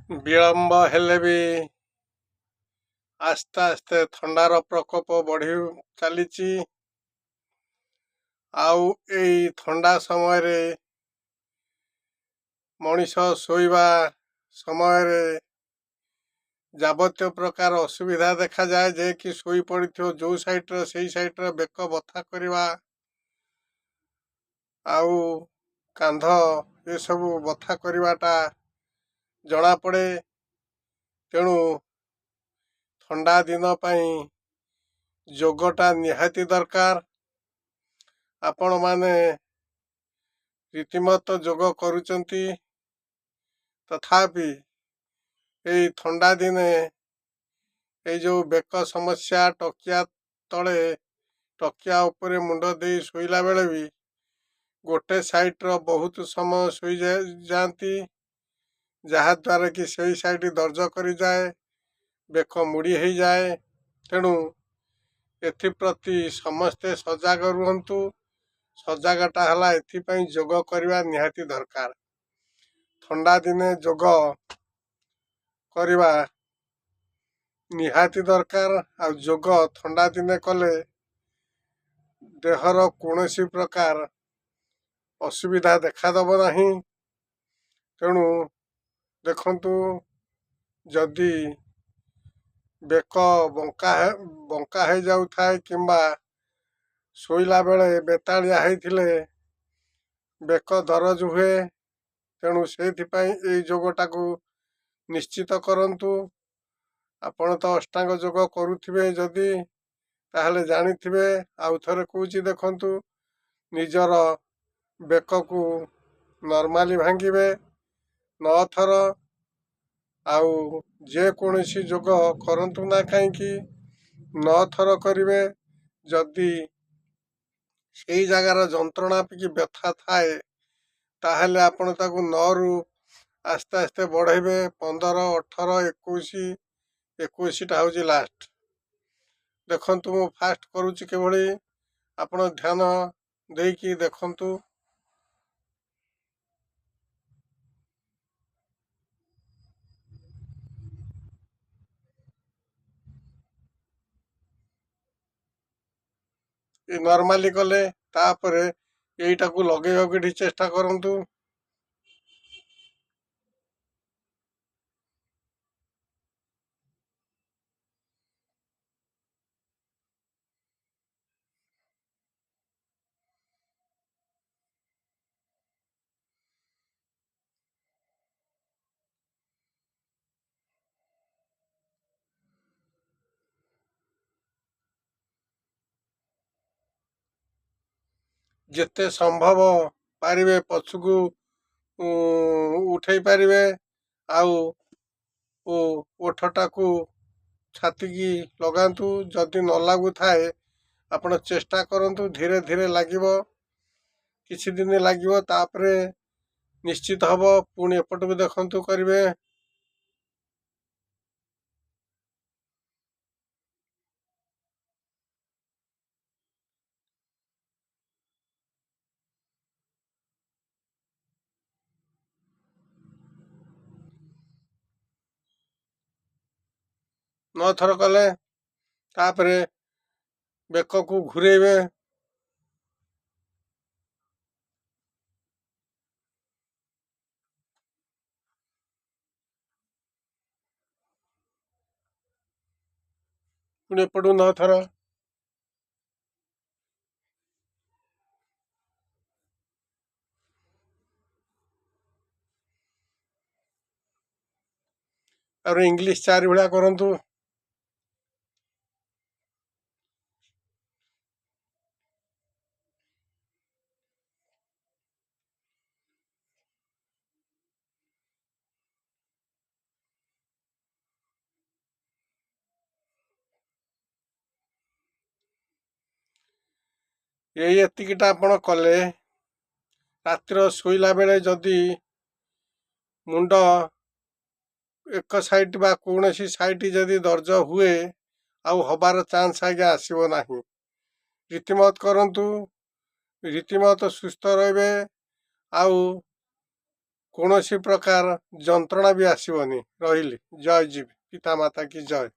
विलंब हेले भी आस्ते आस्ते थंडार प्रकोप बढ़ी चली। आउ एई थंडा समय मनीष शोइबा समय जाबत्य प्रकार असुविधा देखा जाए जे कि शोई पड़िथियो जो साइट्रे से साइट्रे बेक बथा करवा आउ कांध ये सब बथा करवाटा जना पड़े। तेणु ठंडा दिन जोगटा निहाती दरकार। आपण माने रीतिमत जोग करुचंती तथापि एई ठंडा दिने ये जो बेक समस्या टकिया तले टकिया उपरे मुंड दे शोइला बेले भी गोटे साइट्र बहुत समय शोई जाती जहाद्वारा कि सही साइट दर्ज कर जाए बेक मुड़ी हो जाए। तेणु एप्रति समस्ते सजग रुहतु। सजगटा है एपाई जोग करवा निहाती दरकार। ठंडा दिने जोग करवा निहाती दरकार। आ जोग ठंडा दिने कले देहर कौन प्रकार असुविधा देखादब नहीं। तेणु देखंतु जदि बेक बंका हो जाऊ थाए किंबा शोइला बेले बेतालिया होइथिले बेक दरज हुए। तेणु से जोगटा को निश्चित करंतु। आपण तो अष्टांग जोग करुथिबे जदि ताहले जानिथिबे। आउ थरे कहूची देखंतु निजर बेक को नॉर्मली भांगिबे 9 थर। आउ जे कोनसी जोग करंतु ना कहीं 9 थर करिवे। जदि सेई जगार जंत्रणा कि व्यथा थाए ताहले आपण ताकू 9 रु आस्ते आस्ते बढ़ेबे 15 18 21 टा हूँ लास्ट। देखंतु मु फास्ट करुच्ची केभली आपण ध्यान देकी देखंतु। नॉर्मली कले तापरे यहीटा को लगे चेष्टा करंतु। जिते संभव पारिबे पछुकू उठे पारिबे। आउ ओठटा को छाती की लगातु। जदि न लागू थाए आपण चेष्टा करंतु धीरे धीरे लागिबो। किछि दिन लागिबो तापरे निश्चित हबो। पुणी एपट भी देखंतु करिवे। न थर कले तापरे बेक को घुरेबे। पुणी एपटू 9 थर। और इंग्लिश 4 भलिया करंतु। यही एतिकिटा आपण कले रातिर शोइला बेले जदि मुंड एक साइड बा कौनसी साइड जदि दर्ज हुए आउ हबार चांस आगे आसीबो नाही। रीतिमत करंतु। रीतिमत सुस्थ रहिबे। आउ କୌଣସି ପ୍ରକାର ଯନ୍ତ୍ରଣା ବି ଆସିବନି। ରହିଲି। ଜୟ ଜୀବ ପିତାମାତା କି ଜୟ।